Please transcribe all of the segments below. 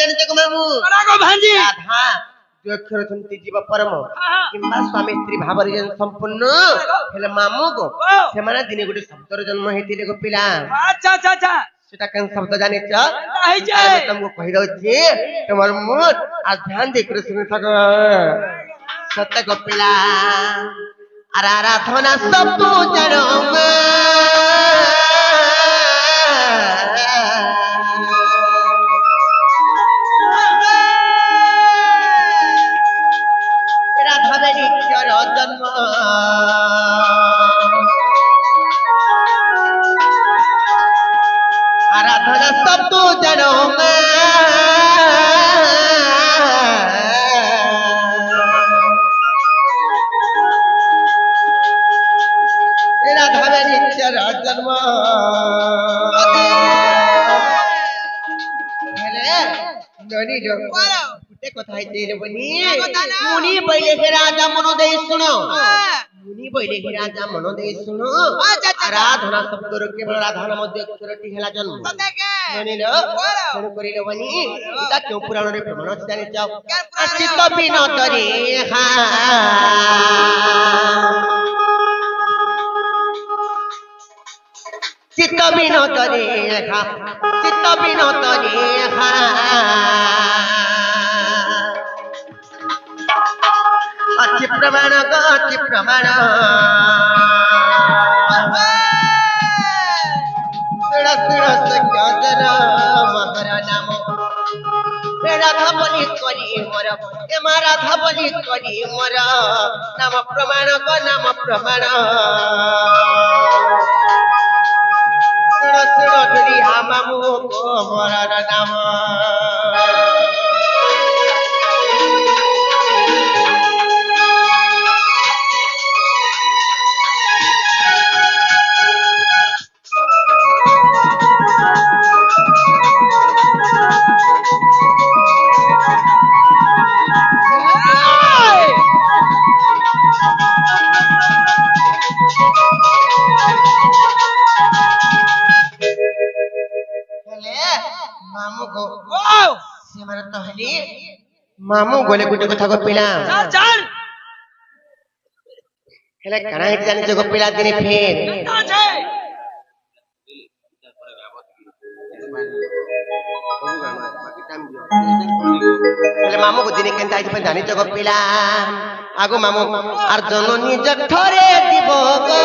ଜାଣିଛ ଗো ମାମୁଁ ଭାଞ୍ଜି ରାଧା ଅକ୍ଷର ଅଛନ୍ତି ଜୀବ ପରମ କିମ୍ବା ସ୍ୱାମୀ ସ୍ତ୍ରୀ ଭାବରେ ଯେନ୍ ସମ୍ପୂର୍ଣ୍ଣ ହେଲେ ମାମୁଁ ଗୋ ସେମାନେ ଦିନେ ଗୋଟେ ଶବ୍ଦର ଜନ୍ମ ହେଇଥିଲେ ଗୋ ପିଲା ଆଚ୍ଛା ଆଚ୍ଛା ଆଚ୍ଛା ସେଟା କେନ୍ ଶବ୍ଦ ଜାଣିଛ ହେଇଛେ ତମକୁ କହି ଦଉଛି তোমার মুখ আর ধ্যান দিয়ে করে শুনে থাকো সত্য গো পিলা আর আরাধনা সবু জানো রাধবে নিত্যর জন্ম আরাধনা সবু জানো রাধবে নিত্যর জন্ম ଗୋଟେ କଥା ହେଇଛି ମୁନି ବଇଲେ ହେ ରାଜା ମନ ଦେଇ ଶୁଣ ମୁନି ବଇଲେ ହେ ରାଜା ମନ ଦେଇ ଶୁଣ ଆରାଧନା ଶବ୍ଦର କେବଳ ରାଧାର ମଧ୍ୟ ଅକ୍ଷରଟି ହେଲା ଜନ୍ମ ଜାଣିଲ ତେଣୁ କରିଲ ବନି ଏଟା କେଉଁ ପୁରାଣରେ ପ୍ରମାଣ ଅଛି ଜାଣିଛ ଚିତ୍ତ ବିନୋଦରେ চিত্ত বিনোদরে চিত্ত বিনোদরে অতি প্রমাণ অতি প্রমাণ সুর সুর সজ্ঞান মহর নাম রাধা বলি করি মর এমা রাধা বলি করি মর নাম প্রমাণ গো নাম প্রমাণ সুর সুর ধরি আমামু মরার নাম ମାମୁଁ ଗଲେ ଗୋଟେ କଥା ଗୋ ପିଲା ହେଲେ କାଣା ହେଇକି ଜାଣିଛ ଗୋ ପିଲା ଦିନେ ଫେର ହେଲେ ମାମୁଁକୁ ଦିନେ କେନ୍ତା ହେଇଛି ଜାଣିଛ ଗୋ ପିଲା ଆଗ ମାମୁଁ আর জননী জঠরে দিব গো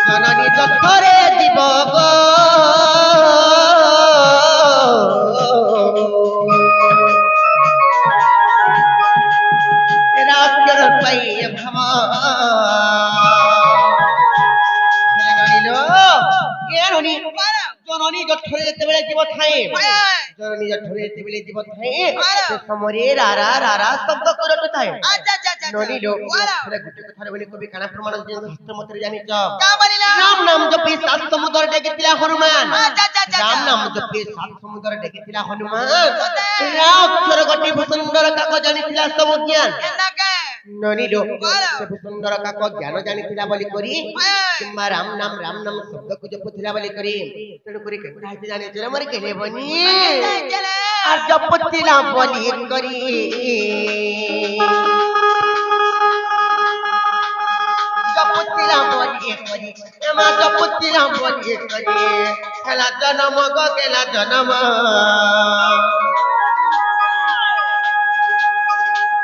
জননী জঠরে দিব গো রাজ্যের পাইয়ে ভাব জননী জঠরে যেতেবেলে জীব থায়ে জননী জঠরে যেতেবেলে জীব থায়ে সে সমরে রারা রারা শব্দ করতে থাকে ননি লোক সেটা গুটে কথা বলি কবি কানা প্রমাণ শাস্ত্র মতে জানিছ রাম নাম জপি সাত সমুদ্র ডেকেছিলা হনুমান রাম নাম জপি সাত সমুদ্র ডেকেছিলা হনুমান রাক্ষর গটি সুন্দর কাক জানিছিলা সব জ্ঞান ননি লোক সে সুন্দর কাক জ্ঞান জানিছিলা বলি করি কিংবা রাম নাম শব্দକୁ জপুଥିଲା বলি করি তেণু করি কেটা হইতে জানিছ মরে কেলে বনি আর জপুଥିଲା বলি করি জপুଥିଲା বলি করি এমা জপুଥିଲା বলি করি খেলা জনম গো খেলা জনম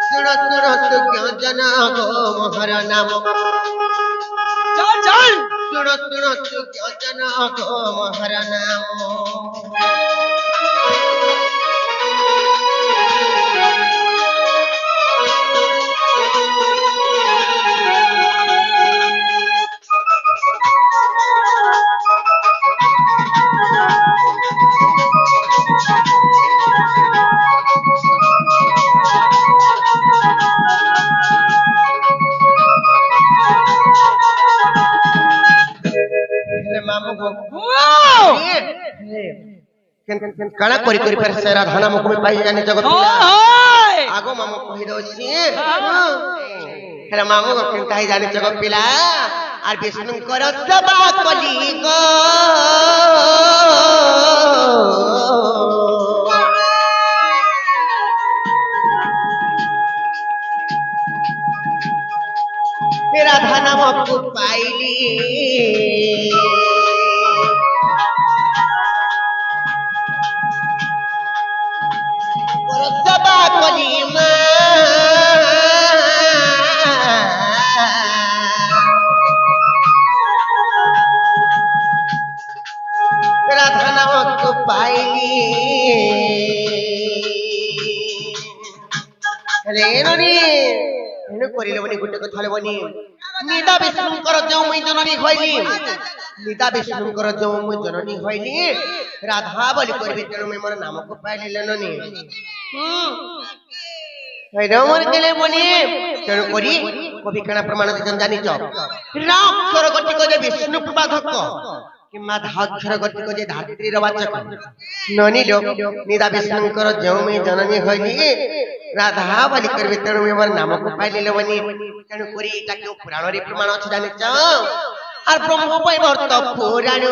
সুর সুর সুজ্ঞ জন গো মহর নাম সুর সুর সুজ্ঞ জন গো মহর নাম କାଣା କରି କରି ଫେର ସେ ରାଧା ନାମକୁ ବି ପାଇ ଜାନି ଜଗତ ପିଲା ओए ଆଗ ମାମୁ କହି ଦଉଛି ହେଲେ ମାମୁ କେନ୍ତା ହେଇ ଜାନି ଜଗତ ପିଲା আর বিষ্ণুଙ୍କର সবা কলিগ রাধা নামকু পাইলি সবা কলিমা রাধা নামকু পাইলি রেণী এনে করিলে বনি গুটে কথা বনি নিদা বিষ্ণুଙ୍କର ଯେଉଁ ମୁଇଁ ଜନନୀ হইলি নিদা বিষ্ণুଙ୍କର ଯେଉଁ ମୁଇଁ ଜନନୀ হইলি রাধা বলি করবি তেণু মুই মোর নামকু পাইলি লেননি রমর গেলে বনি তেণু করি কবি কেনা প্রমাণ দিছেন জানিছ রাম স্বর গতি যে বিষ্ণু প্রবাধক কিংবা ধাক্ষর গতি যে ধাত্রীর বাচক ননি লোক নিদা বিষ্ণুଙ୍କର ଯେଉଁ ମୁଇଁ জননী হইলি রাধা বলি করবি তেণু মুই মোর নামকু পাইলি লেবনি তেণু করি এটা কেউ পুরাণরে প্রমাণ আছে জানিছ আর ব্রহ্ম বৈবর্ত পুরাণ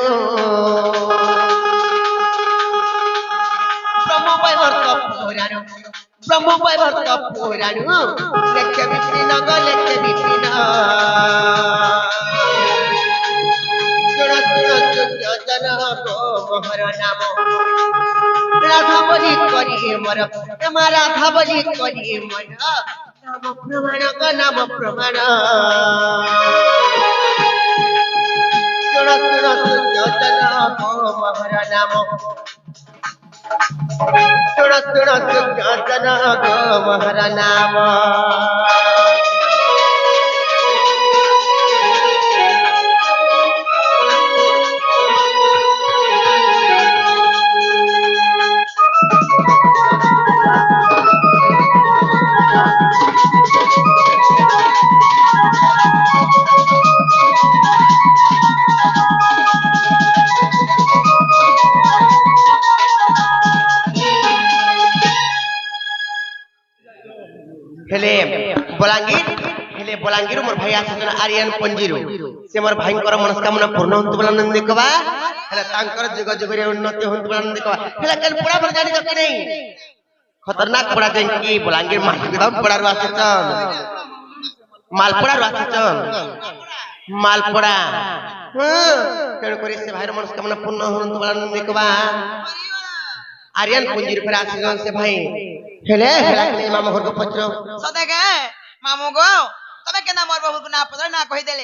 ব্রহ্ম বৈবর্ত পুরাণ ব্রহ্ম বৈবর্ত পুরাণ লেখে বিপিন গো লেখে বিপিন শুণ শুণ যোজন গো মোহর নাম রাধা বলি করি মোর তোমার রাধা বলি করি মোর নাম প্রমাণ গো নাম প্রমাণ শুণ শুণ যোজন গো মোহর নাম শুণ শুণ যোজন গো মোহর নাম हेले बलांगीर मोर भाई आछन आर्यन पंजीरो से मोर भाईंकर मनस्कामना पूर्ण होत बोला नंद देखबा हेले तांकर जुग जुग रे उन्नति होत बोला नंद देखबा हेले कल पड़ा पर जानी जके नहीं खतरनाक पड़ा जेन की बलांगीर मालपुरा पड़ा रो आछन मालपुरा रो आछन मालपुरा तेण करी से भाईर मनस्कामना पूर्ण होत बोला नंद देखबा आर्यन पंजीर पर आछन से भाई हेले हेला के मामा घर को पत्र सदेगे मामू गो तबे केना मोर बाबू ना पत्र ना कहि देले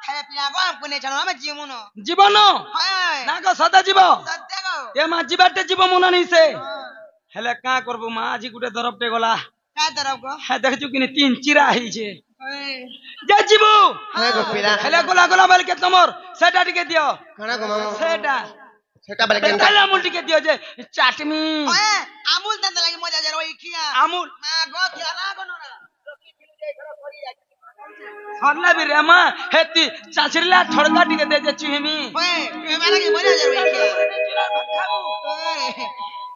खाया पिया गो हमको नै छन हम जीवन जीवन हाय ना को सदा जीव सत्य गो ए मा जीवाटे जीव मुना नहीं से हेले का करबो मा आजी गुटे दरपटे गला का तरफ गो है देखजु किने तीन चिरा ही छे जे जीवो हे गो पिला हेले गला गला बल के तमर सेटा टिके दियो खाना गो मामा सेटा सेटा बल के काला अमूल टिके दियो जे चाटमी ओए अमूल दंत लागि मजा जरो ई खिया अमूल मा गो खिया ना गो नोरा सरला भी रे मा हेती चाचरीला थड़का टिके दे जे चुहिमी ओए ए माला की मजा जरो ई खिया ओए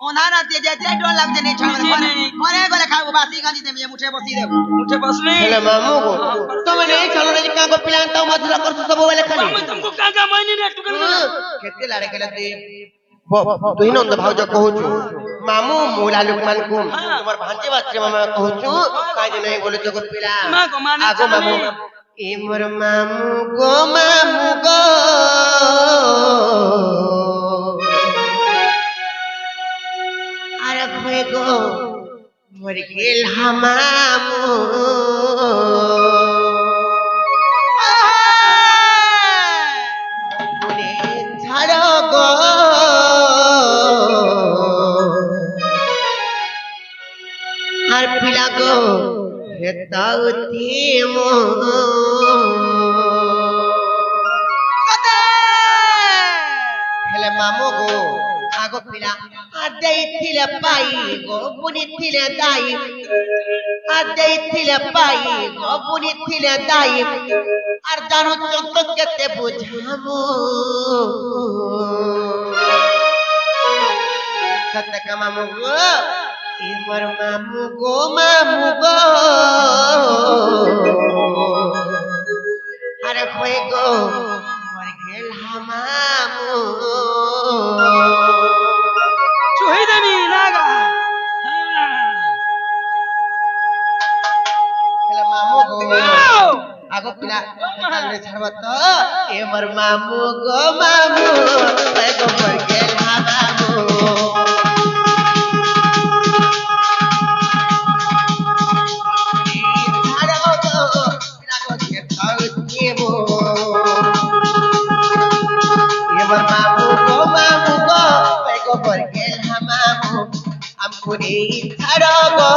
ओनारा ते जे ते डोल लाग जे नै छन करे गले खाऊ बासी गांजी दे मुठे बसी दे मुठे बसनी हेले मामू गो तुम नहीं चलो रे का को प्लान तो मधुरा कर सब वाले खाली हम तुमको काका मायनी रे टुकन केते लाड़े केला दे तुही नंद भाउज कहूछु मामू मोला लुकमान को तुम्हार भांजे बात मामा कहूछु काई नहीं बोले जगत पिला मा को माने आगो मामू ए मोर मामू गो अरे खोए गो मोर गेल हमामू मुने छाड़ो गो আর পিলা গো হেতাও থিমো হেলে মামু গো আগো পিলা আদেই থিলে পাই গো বুনি থিলে দাই আদেই থিলে পাই গো বুনি থিলে দাই আর জানো চন্ত কেতে বুঝামু সত্য মামু গো এবার মামু গো আরে কই গো মর গেল মামু চুহি দেবি নাগা হেলা মামু গো আগো পিলা কালে ছাড়বা তো এবার মামু গো কই গো মর গেল মামু Ampuni tharogo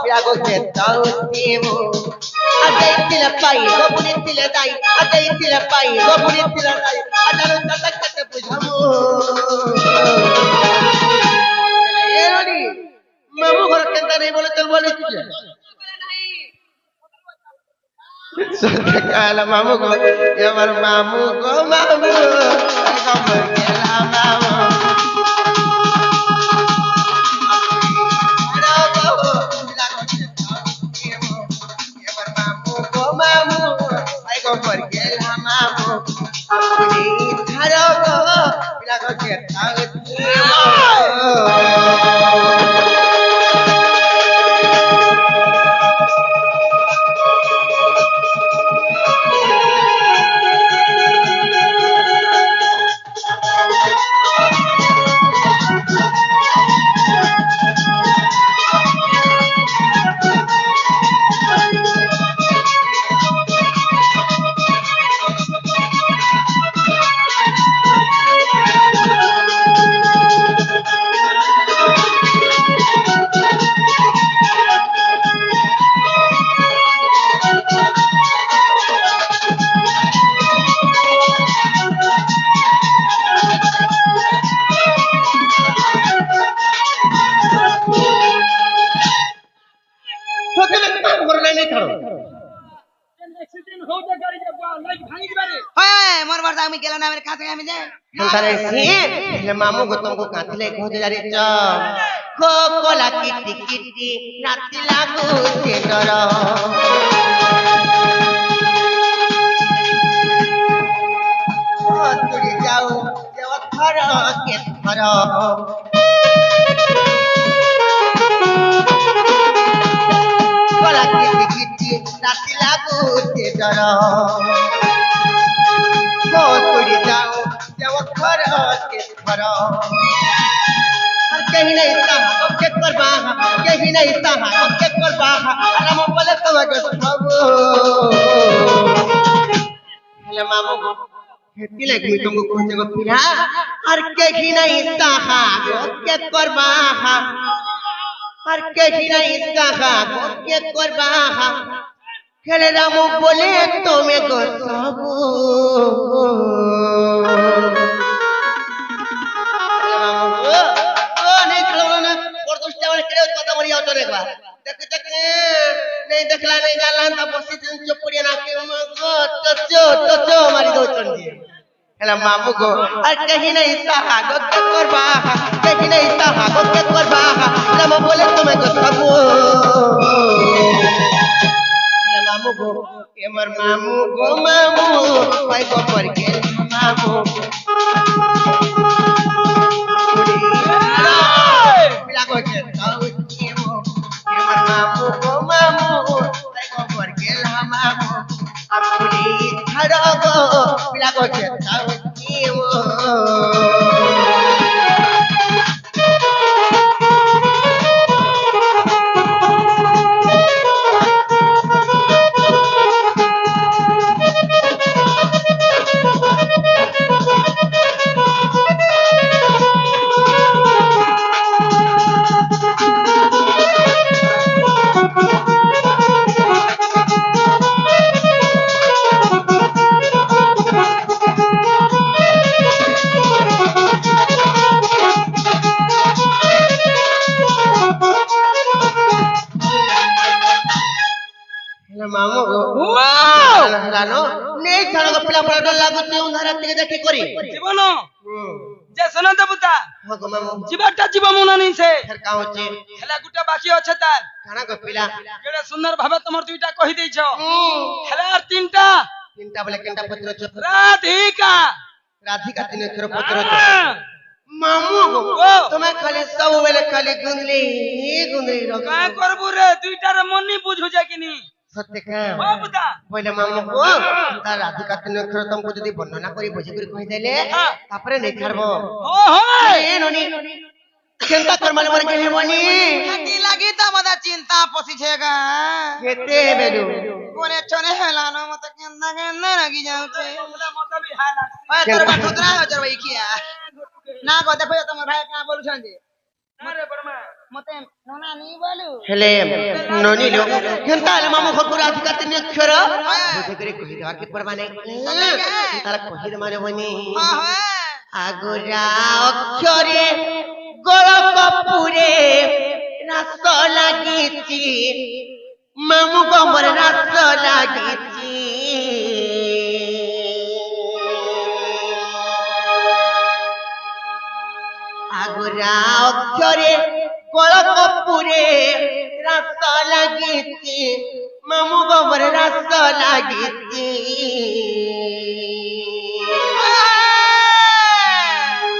pirago ketau timu adai tilapai go puni tiladai adai tilapai go puni tiladai adaru tatak kate bujamu eroni mamu ghar kenta nahi bole chal bole ki sakala mamu go amar mamu go mamu gela mamu मोर वर्ष आमी गेला ना मेरे काथे आमी जे संसारे से ले मामू को तुमको काथले खोज जारी च को कोला किटी किटी राती लागू से डर ओ तुड़ी जाओ देव थर के थर कोला किटी किटी राती लागू से डर तुड़ी जाओ जब खर के खर कहीं नहीं सहा के करबा कहीं नहीं सहा के करबा अरे हम बोले तो सब हेले मामू खेती लगी तुमको खोजे को फिरा और कहीं नहीं सहा के करबा और कहीं नहीं सहा के करबा खेले रामू बोले तुम्हें को सब नहीं देखला नहीं जाला त बसी चुप पड़िया ना के तो मारी दो चंदी हेला मामू को और कहीं नहीं सहा गो के करबा कहीं नहीं सहा गो के करबा राम बोले तुम्हें को सब मामू को एमर मामू भाई को पर के मामू बिला को के ताऊ केमो एमर मामू भाई को पर के मामू अपनी थरगो बिला को के ताऊ केमो मामू हेलानो नहीं छाड़ पिला पड़ा लागुते उंधारा ते देखि करी जीवन जे শোনা দেবতা ହଁ ଗୋ ମାମୁଁ ଯିବାଟା ଯିବ ମୁନା ନି ସେ ଫେର କାଁ ହଉଛି ହେଲେ ଗୁଟେ ବାକି ଅଛି ତାର କାଣା ଗୋ ପିଲା କେଡେ ସୁନ୍ଦର ଭାବେ ତମର ଦୁଇଟା କହି ଦେଇଛ ହେଲେ আর ତିନଟା ତିନିଟା ବେଲେ କେନ୍ଟା ପତ୍ର ଅଛି ରାଧିକା ରାଧିକା ତିନି ଅକ୍ଷର ପତ୍ର ଅଛି ମାମୁଁ ଗୋ ତମେ ଖାଲି ସବୁବେଳେ ଖାଲି ଗୁନ୍ଦଲି ରଖ କାଁ କରବୁ ରେ ଦୁଇଟାରେ ମନି ବୁଝୁଛେ କି ନି ସତ୍ୟ କାଁ ଓ ବୁତା ବୋଇଲେ ମାମୁଁ ଗୋ ତା ରାଧିକା ତିନି ଅକ୍ଷର ତମକୁ ଯଦି ବର୍ଣ୍ଣନା କରି ବୁଝିକରି କହିଦେଲେ ତାପରେ ନେଇ ଛାଡବ ଓ ହୋ ଏ ନନି କେନ୍ତା କରମାନେ ମନେ କହିବନି হাতি লাগি তো মদা চিন্তা পছিছেগা কেতে বেলু কোনে চনে হেলানো মত কেন্দা কেন্দা লাগি যাউছে মতে ବି হাই লাগছে ওই তোর বা ঠুকরা হয়ে যাবে কিয়া না গো দেখো তোমার ভাই কা বলছন যে আরে বড়মা মতে নোনা নি বলু হেলে ননি লো কেন্তা হেলে মামু ঘরକୁ ରାଧିକା ତିନି ଅକ୍ଷର ବୁଝିକରି କହିଦେବା କି ପଡବା ନାଇଁ ତାର କହିଦ ମାନେ ବନି হ্যাঁ হ্যাঁ ଆଗୁରା ଅକ୍ଷରେ ଗୋଳ କପୁରେ ରାସ ଲାଗିଛି ମାମୁ ଗମର ରାସ ଲାଗିଛି ଆଗୁରା ଅକ୍ଷରେ ଗୋଳ କପୁରେ ରାସ ଲାଗିଛି ମାମୁ ଗମର ରାସ ଲାଗିଛି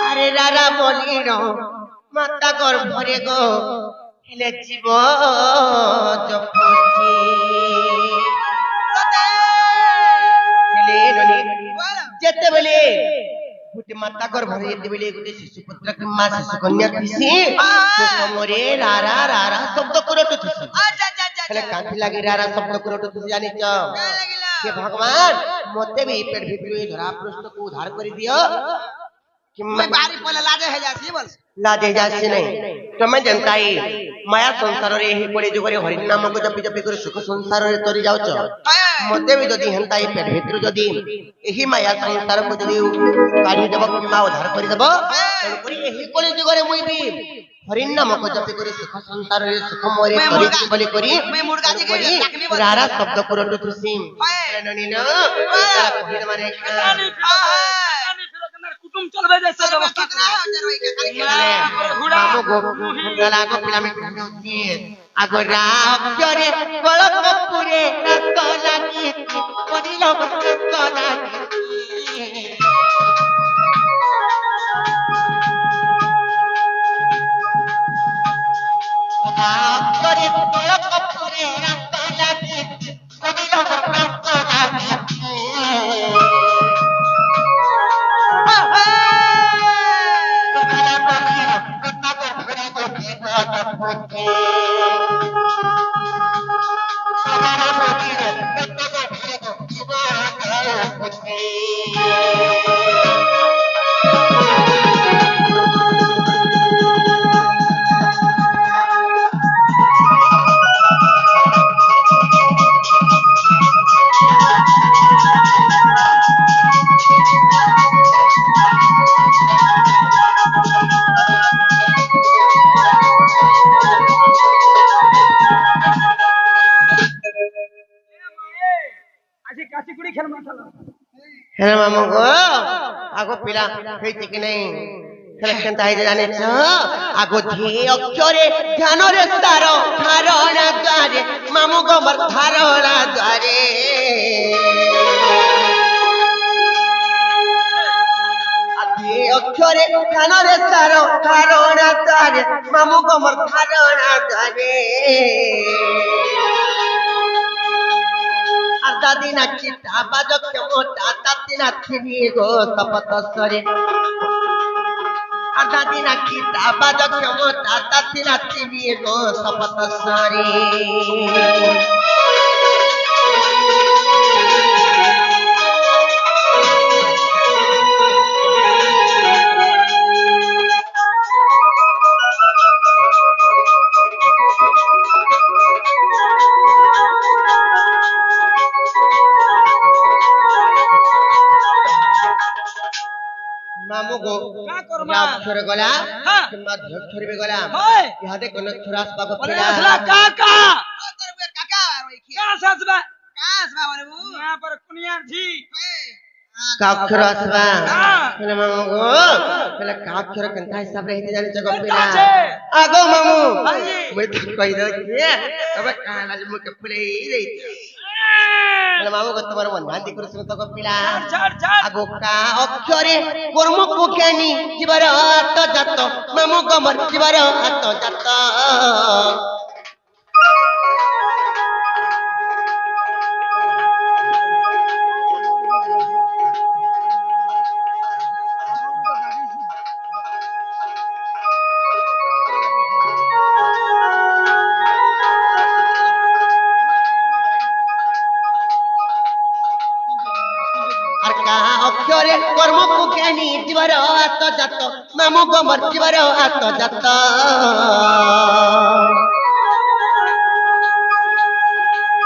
আরে রারা বলিল মাতা গর্ভরে গো হেলে জীব জপছি হেলে ননি যেতেবেলে গোটে মাতা গর্ভরে যেতেবেলে গোটে শিশু পুত্র কিংবা শিশু কন্যা থিসি সে সমরে রারা রারা শব্দ করটু থিসি আচ্ছা আচ্ছা আচ্ছা হেলে কাঁথি লাগি রারা শব্দ করটু থিসি জানিছ লাগিলা হে ভগবান মতে भी पेट ভিতরে ধরা পৃষ্ঠ को उद्धार कर दियो মই বাড়ি পলে লাজে হয়ে যাচ্ছি বল लादे जासी नहीं तमे जनताई माया संसार रे ही पड़े जुगरे हरि नाम को जपि जपि कर सुख संसार रे तरी जाउछ मते भी जदी हंताई पेट भितर जदी एही माया संसार को जदी काढी देब किंबा उद्धार करि देब तन करी एही पड़े जुगरे मुई भी हरि नाम को जपि कर सुख संसार रे सुख मोरे तरी बोली करी मैं मुर्गा जी के टाकनी बोल रारा शब्द करटु तुसी ननी न कहि माने কানি ফিরো কেনার কুটুম চলবে যাইছে ব্যবস্থা ঠুকরা হয়ে যাবে খালি ঘোড়া মামু গো গলা গো পিলা মে कहने আগরা অক্ষরে গোল কপুরে রাত লাগি পড়িল রাত লাগি অক্ষরে গোল কপুরে রাত লাগি পড়িল রাত লাগি আজি কাচি কুড়ি খেল মাথালো হ্যাঁ মামু গো আগো পিলা হইছে কি নাই হেলে কেনতা হইছে জানিছ আগো ধি অক্ষরে ধ্যানরে তার ধারণা দ্বারে মামু গমর ধারণা দ্বারে ধি অক্ষরে ধ্যানরে তার ধারণা দ্বারে মামু গমর ধারণা দ্বারে দাদি নাকি তাবাজ ক্ষমতা তাতি নাথিনি গো শপথস্বরে দাদি নাকি তাবাজ ক্ষমতা তাতি নাথিনি গো শপথস্বরে मामू गो का करबा अक्षर गला हां किंबा अक्षर भी गला होय इहादे कोन अक्षर आसपा को বলে पिला আসলা কাকা তোর কাকা ওই কি কা সাজবা কাস বাবা রে यहाँ पर कुनिया जी କାକ୍ଷର ଆସିବା ହଁ। ହେଲେ ମାମୁ ଗୋ ହେଲେ କାକ୍ଷର କେନ୍ତା ହିସାବରେ ହେଇତେ ଜାଣିଛ ଗୋ ପିଲା ଅଛି? ଆଗ ମାମୁ ଭାଇ। ମୁଇଁ ତ କହିଦଉଛି ତବେ କାହେଲା ଯେ ମୁଁ କେପଡେ ଦେଇଛି ହେଲେ ମାମୁ ଗୋ ତମର ମନ୍ଧାନ୍ତି କରୁଛ ତ ଗୋ ପିଲା ଛାଡ ଛାଡ ଆଗ କା ଅକ୍ଷରେ କର୍ମକୁ ଜ୍ଞାନୀ ଜୀବର ଆତ ଜାତ ମାମୁ ଗୋ ମରିଯିବାର ଆତ ଜାତ আর কা অক্ষরে কর্মକୁ জ্ঞানী জীবর আত জাত মামু গো মরিଯିବାର আত জাত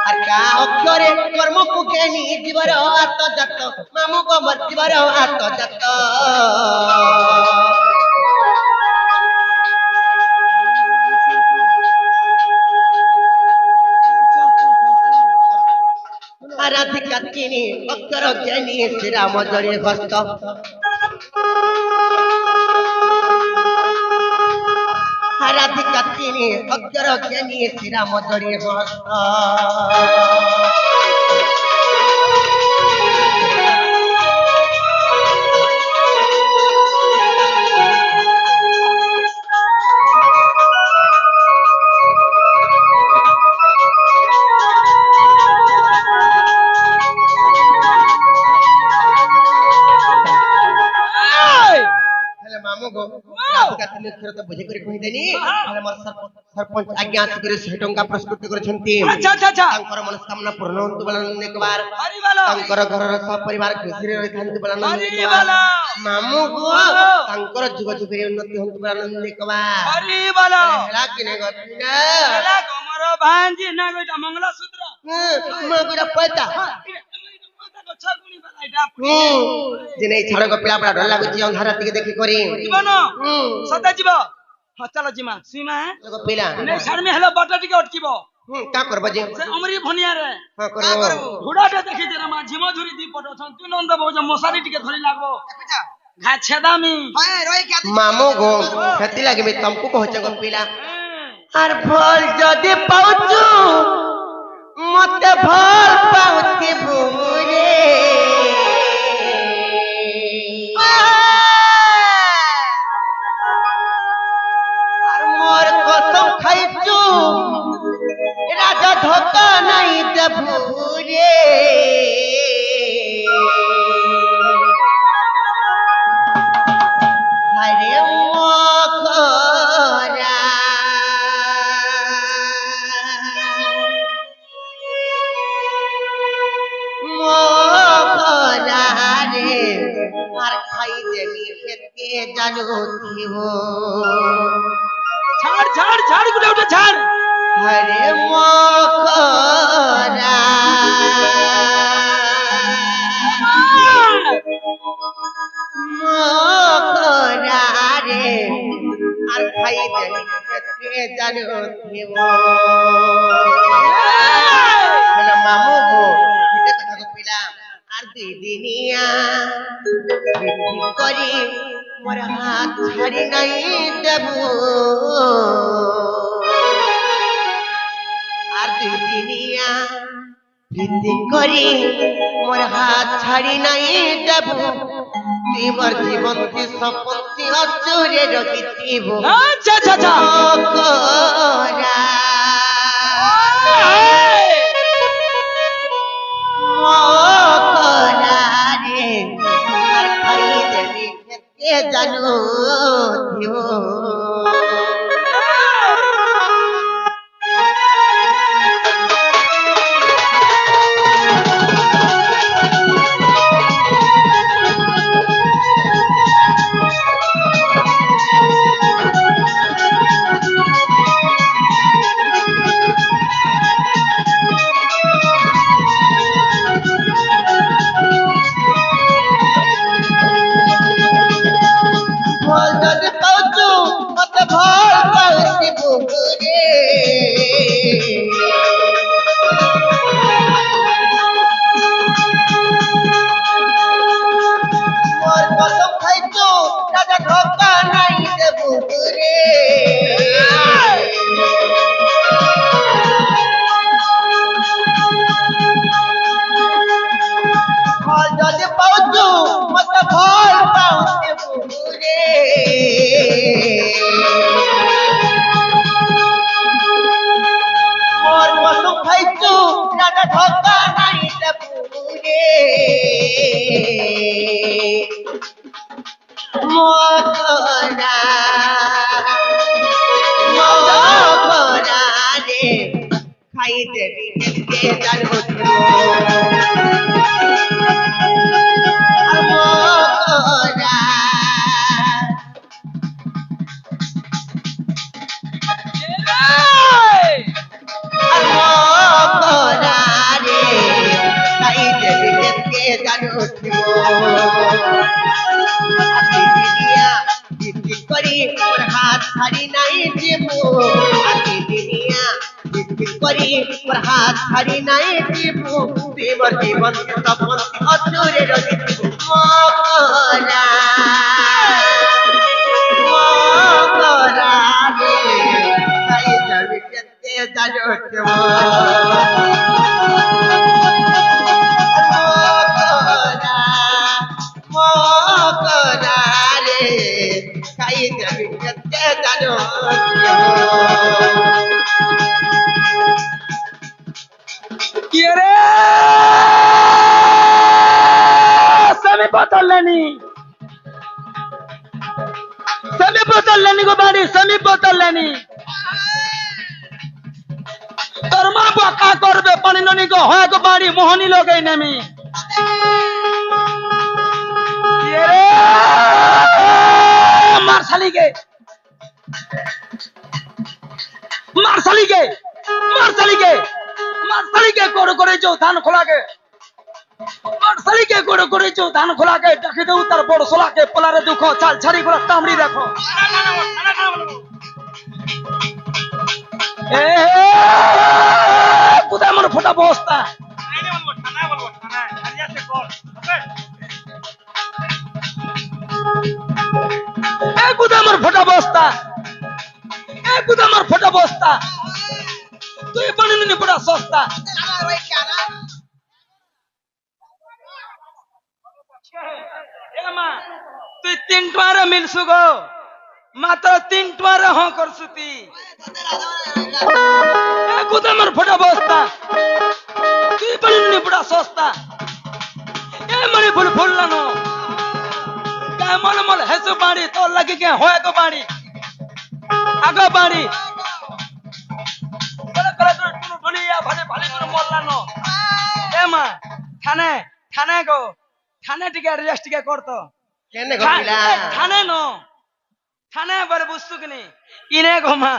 আর কা অক্ষরে কর্মକୁ জ্ঞানী জীবর আত জাত মামু গো মরিଯିବାର আত জাত আরাধিকা চিনি অক্ষর জ্ঞানী শ্রীরাম জড়ে হস্ত আরাধিকা চিনি অক্ষর জ্ঞানী শ্রীরাম জড়ে হস্ত ହେଲେ ମାମୁ ଗୋ ରାଧିକା ତିନି ଅକ୍ଷର ତ ବୁଝି କରି କହିଦେନି ହେଲେ ମୋର ସରପଞ୍ଚ ଆଜ୍ଞା ଆସିକରି 100 ଟଙ୍କା ପ୍ରସ୍ତୁତ କରିଛନ୍ତି ଆଚ୍ଛା ଆଚ୍ଛା ଆଚ୍ଛା ତାଙ୍କର ମନସ୍କାମନା ପୂର୍ଣ୍ଣ ହନ୍ତୁ ବୋଲା ନେକବାର ହରିବଲ ତାଙ୍କର ଘରର ସପରିବାର ଖୁସିରେ ରହିଥାନ୍ତି ବୋଲା ହରିବଲ ମାମୁ ଗୋ ତାଙ୍କର ଯୁଗ ଯୁଗରେ ଉନ୍ନତି ହନ୍ତୁ ବୋଲା ନେକବାର ହରିବଲ ହେଲା କି ନେ ଗପିନା ହେଲା କମର ଭାଞ୍ଜି ନା ଗୋଟା ମଙ୍ଗଳସୂତ୍ର ମୁଁ ଗୁଡ଼ା ପଇତା ଯେ ନେଇ ଛାଡ଼ ଗପିଲା ପଡ଼ା ଡର ଲାଗୁଛି ଅନ୍ଧାର ଟିକେ ଦେଖି କରି ଜୀବନ ସଦା ଯିବ ହଁ ଚାଲ ଯିମା ସୁଇମା ଗପିଲା ନେଇ ଛାଡମି ହେଲେ ବଟ ଟିକେ ଅଟକିବ କା କରବ ଯେ ସେ ଅମରି ଭନିଆରେ ହଁ କରବ ଘୋଡାଟେ ଦେଖି ଯେ ମା ଝିମ ଝୁରି ଦି ପଟ ଅଛନ୍ ତୁ ନନ୍ଦ ବହୁ ମଶାରୀ ଟିକେ ଧରି ଲାଗବ ଘା ଛେଦାମି ମାମୁ ଗো ସେଥି ଲାଗି ବି ତମକୁ କହୁଛ ଗପିଲା আর ভল যদি পাউଛୁ মতে ভাল পাউছি বুরে আর মোর কসম খাইছু রাজা ধোকা নাই দেবুরে হরে মোখরা মোখরারে আর খাই দেবি হেতে জানুথিব ছাড় ছাড় ছাড় গুটা উঠে ছাড় হরে মোখরা মোখরারে আর খাই দেবি হেতে জানুথিব হলো মামু গো এটা কথা কইলা আর দুই দিনিয়া বৃদ্ধি করি মোর হাত ছাড়ি নাই দেব আর দুই দিনিয়া বৃদ্ধি করি মোর হাত ছাড়ি নাই দেব তুই মোর জীবনটি সম্পত্তি অচুরে রখিথিব আচ্ছা আচ্ছা আচ্ছা মোকরা মোকরারে আর খাই দেবি খেতে জানো থিও খাই দেবি কে জানো করি ওর হাত ছাড়ি নাই দেবো আগে দিনিয়া করি ওর হাত ছাড়ি নাই দেবো দেবর জীবন তপন অচুরে রবি মকরা মকরা রে তাই যাবি কেতে জানো बोतल लेनी को बाड़ी सेमी बोतल लेनी তোর মা বকা করবে পানি ননি গো হয় গো বাড়ি মোহনী লোকে নেমি মারসালিকে মারসালিকে মারসালিকে মারসালিকে করে যাও ধান খোলাকে মারসালিকে করে যাও ধান খোলাকে ডাকি দেও তার বড় সোলাকে পোলারে দুঃখ চাল ছাড়ি করে তামড়ি রাখো কোথায় আমার ফোটা বস্তা কোথায় আমার ফোটা বস্তা কোথায় আমার ফোটা বস্তা তুই পানি নিনি পুরা সস্তা তুই 3 টাকারে মিলছু গো মাত্র 3 টাকারে হ করছু তুই কোথায় আমার ফোটা বস্তা তুই পানি নিনি পুরা সস্তা মানে ফুল ফুললানো মল মল হেসু বাড়ি তোর লাগে কে হয় গো বাড়ি আগো বাড়ি ভালে ভালে করে মরলানো এ মা থানে থানে গো থানে টিকে রেস্ট টিকে করতো কেনে গিলা থানে নো থানে বড় বুঝছু কিনি ইনে গো মা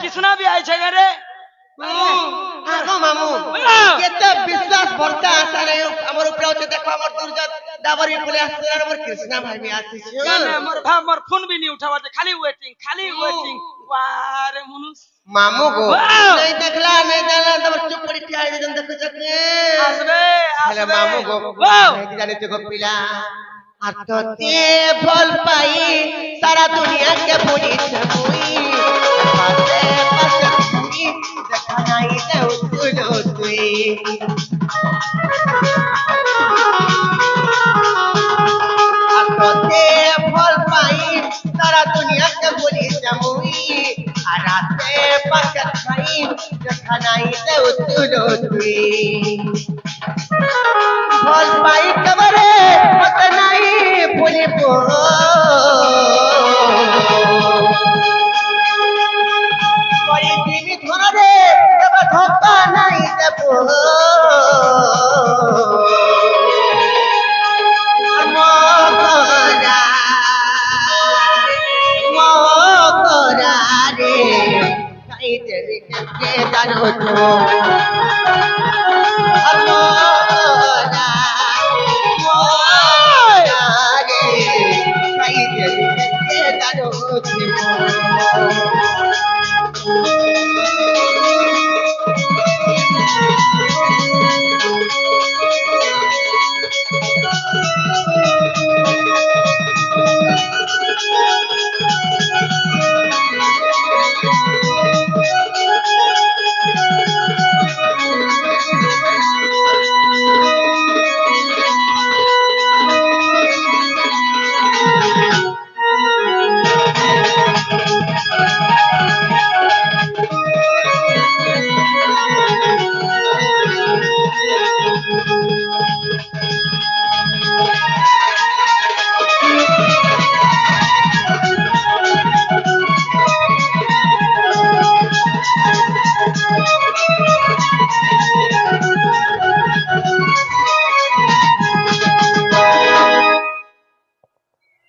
किसना भी आए छे रे आगो मामू केते विश्वास भरता आशा रे हमर ऊपर होते देखो हमर दुर्जत दाबरी पुलिस आसर हमर कृष्णा भाई भी आसी छे ना हमर फोन भी नहीं उठावा खाली वेटिंग वारे मनुष्य मामू गो नहीं देखला तब चुप पड़ी के आए जन देखो जके आसबे मामू गो नहीं जाने तो पिला আর তো তে ফল পাই সারা দুনিয়া কে ভুলি ছবুই পাশে পাশে তুমি দেখা নাই দেও তুই আর তো তে ফল পাই সারা দুনিয়া কে ভুলি ছবুই আর রাতে পাশে খাই দেখা নাই দেও তুই ফল পাই কবরে মত নাই ভুলিব কই দিবি ধরে তবে ধোকা নাই দেব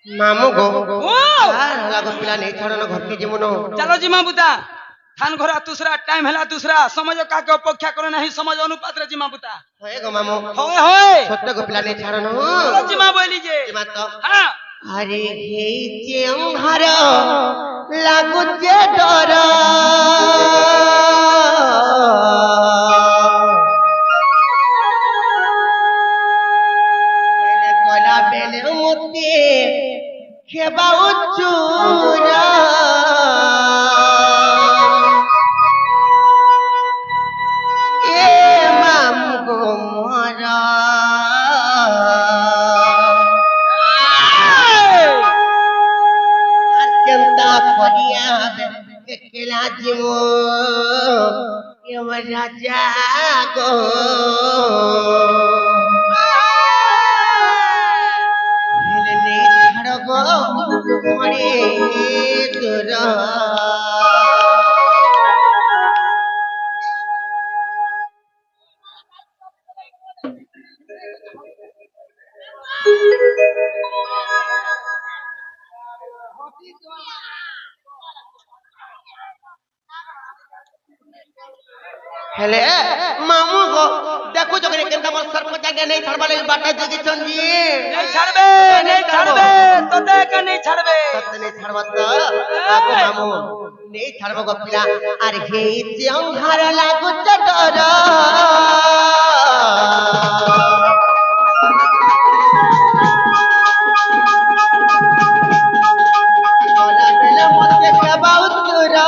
मामू गो ओ लागो पिला नहीं छड़न घर के जीवन चलो जिमा बुता थान घरा दूसरा टाइम हैला दूसरा समझो का के अपेक्षा करे नहीं समझ अनुपात रे जिमा बुता होए गो मामू होए होए छोटे गो पिला नहीं छड़न चलो जिमा बोली जे जीमा तो हां अरे हे जेउ घर लागु जे डर बेले कोला बेले मुते खेबा उचूरा ए मामू गो मोरा केंता करिया एकला जीवो यमरा जागो हेले नहीं छड़गो मरे तोरा हेले मामू गो देखो जो करे केंता मोर सर पचा के नहीं छड़बा ले बाटा जगी चंदी नहीं छड़बे तो देख नहीं छड़बे सत्य नहीं छड़बा तो आगो मामू नहीं छड़बा गो पिला अरे हे जेउ घर लागु डर कोला बेले मते खेबा उतरा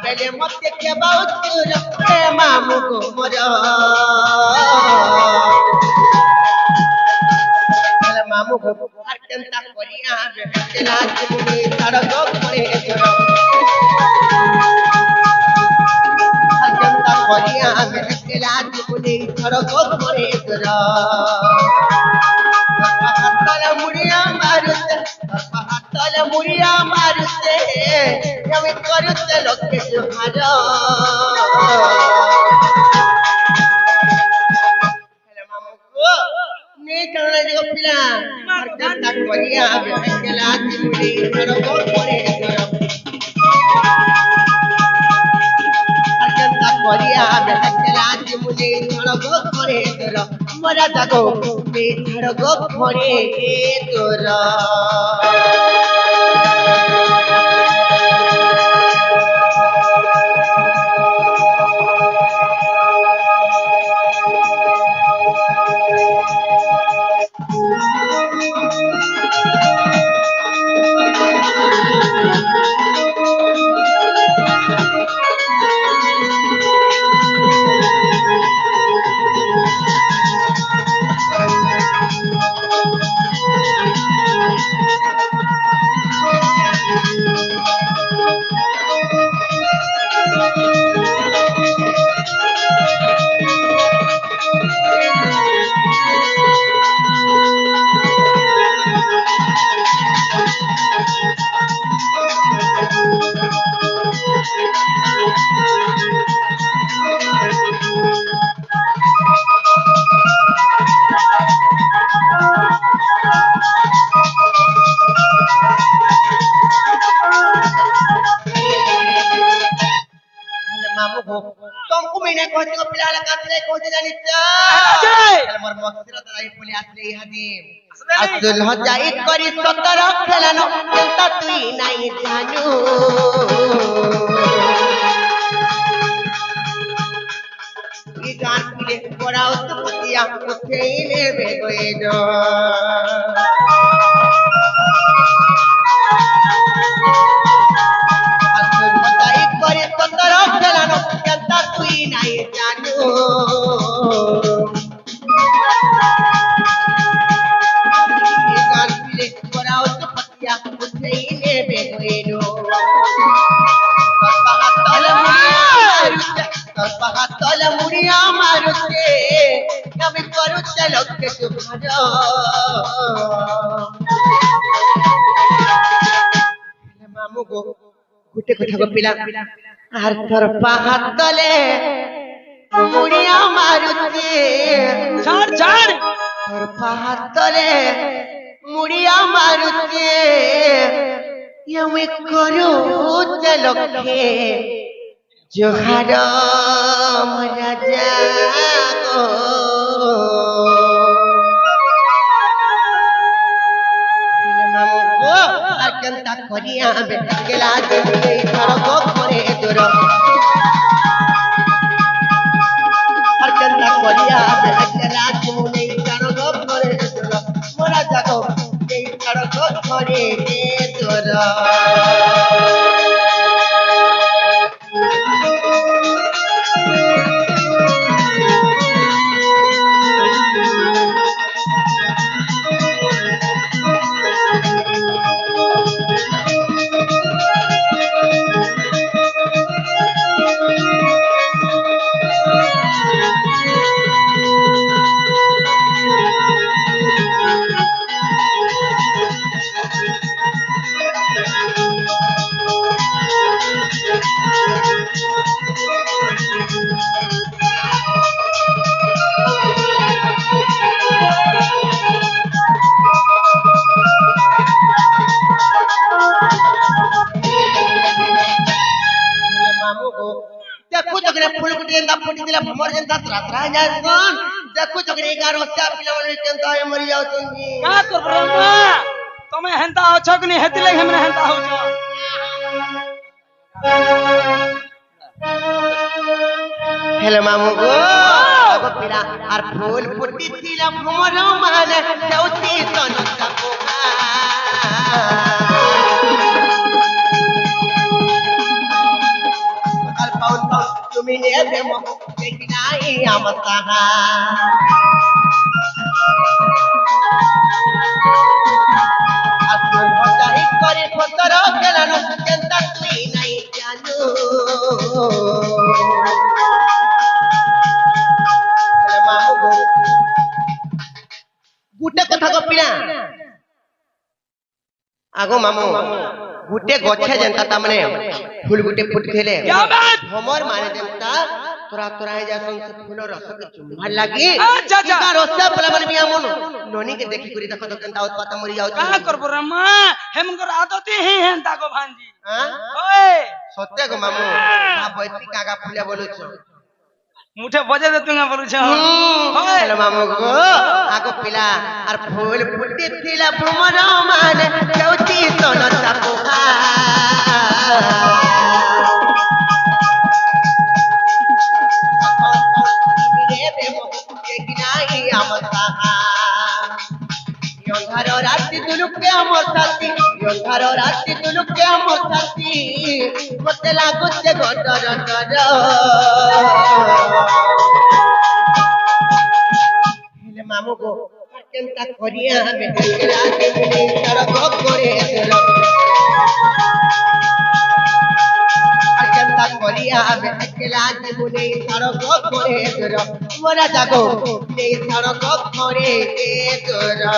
बेले मते खेबा उतरा ए मामू को मोरा हेले मामू को आर केंता करिया बेला जीवनी सड़गो करे तोरा आर केंता करिया बेला जीवनी सड़गो करे तोरा हातला मुड़िया मारुते हातला मुड़िया मारुते यमी करुते लोके सुहार हेले मामू को नहीं करना जो पिला और केंता करिया बेला जीवनी सड़गो करे तोरा केंता करिया बेला जीवनी सड़गो करे तोरा मरा जागो बे सड़गो करे तोरा ମୁଇଁ କହୁଛି ଗୋ ପିଲା ହେଲା କାଥିଲେ କହୁଛି ଜାଣିଛ ହେଲେ ମୋର ମକ୍ସିର ଦ୍ୱାରା ଏ ପଲି ଆସିଲେ ଇହାଦି আসল হজাই করি সতর খেলানো কেনতা তুই নাই জানু এই গান পিলে পড়াও তো পতিয়া উঠেই নেবে গইল আসল হজাই করি সতর খেলানো কেনতা তুই নাই জানু তলে মুড়িয়া মারুছে আমি করুছে লোককে তোমার মামু গো গুটে কথা গো পিলা আর তোর পাহাড় তলে মুড়িয়া মারুছে ছাড় ছাড় তোর পাহাড় তলে মুড়িয়া মারুছে আমি করুছে লোককে জোহার রাজা গো মামু গো আর কেনতা করিয়া বেটা গেলা দিলে তার গো করে দূর আর কেনতা করিয়া বেটা গেলা দিলে তার গো করে দূর মোরা জাগো এই তার গো করে দূর भमर जनता त्रात्रा जासन देखो जगरे 11 वर्ष पिला वाले जनता मरि जाउछन का करबो तमे हेंता अछ कि नहीं हेति लगे हमने हेंता हो छ हेलो मामू गो अब पिला आर फूल फुटी थिला भमर माने देउती तनता पोखा अल पाउन তুমি নেবে মো দেখি নাই আমার তাহা আসল হজাই করে খতর গেলানো কেনতা তুই নাই জানু মামু গো গুটে কথা গো পিলা আগো মামু गुटे गछे जनता ता माने फूल गुटे फुटखेले हमर माने जनता तोरा तोरा हे जासन से फूल रस के चुम्मा लागी अच्छा का रस पला माने बिया मन नोनी के देखि करी देखो जनता उत पता मरि जाउ का करबो रमा हेमकर आदत ही हेंता को भांजी हां ओए सत्य गो मामू आ बैठी कागा फुले बोलु छ मुठे बजे दे तुंगा बोलु छ हेलो मामू गो आगो पिला आर फूल फुटी थिला भ्रमर माने केउती सोनता पोखा अंधारो राति दुलुके हमर साथी अंधारो राति दुलुके हमर साथी मते लागुचे गटर गटर हेले मामू गो केनता करिया बेटा के मुने तार गो करे तेरा केनता करिया बेटा के मुने तार गो करे तेरा मोरा जागो ने तार गो करे तेरा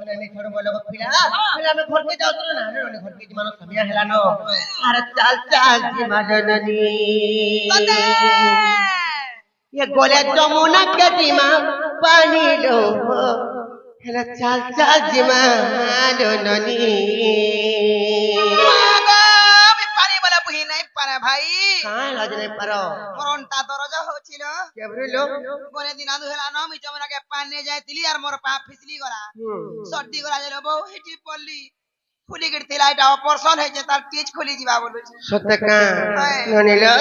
নে छोड़ बोलो पिला पिला में घर के जाओ तो ना रे घर के मानो समय हेलानो अरे चल चल जी मदननी ये गोले जमुना के दिमा पानी लो हेला चल चल जी मदननी পানি বলে বুঝি নাই পারে ভাই कहां लाज नहीं पारो মরণটা দরজা হচ্ছিল केबरे लो বলে দিন আদু হেলা ন মি জমনাকে পানি যাইতিলি আর মোর পা ফিসলি গলা সর্দি গলা যেন বউ হেটি পড়লি খুলি গিরতিলা এটা অপারেশন হয়েছে তার টিচ খুলি দিবা বলুছি सत्य का ननिलो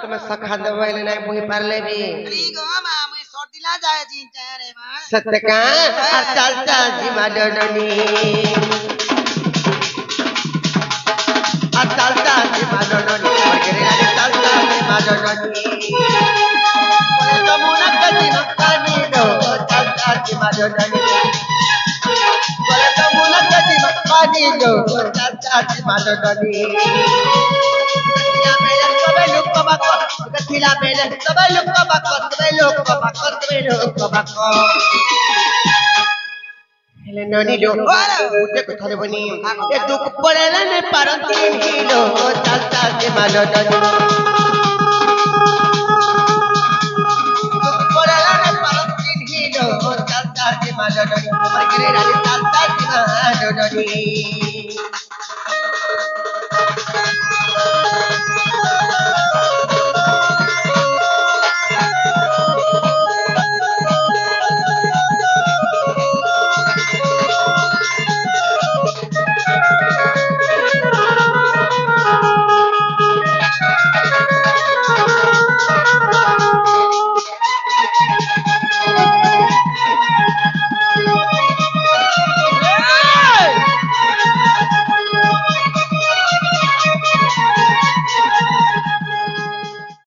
तुम सखा दवाई नहीं बुही पारले भी री गो মা মুই সর্দিলা যায় চিন্তা রে মা सत्य का चल चल जी मदननी चल चल जी मदननी चल चल जी मदननी बोले जमुना के दिन पानी दो चल चल जी मदननी बोले जमुना के दिन पानी दो चल चल जी मदननी सबे लोग को बाको गथिला बेले सबे लोग को बाको सबे लोग को बाको सबे लोग को बाको हेले ननी लो उठे को थारे बनी ए दुख पड़ेला ने पारंती हिलो चल चल के मालो ननी दुख पड़ेला ने पारंती हिलो चल चल के मालो ननी और गिरे रानी चल चल के मालो ननी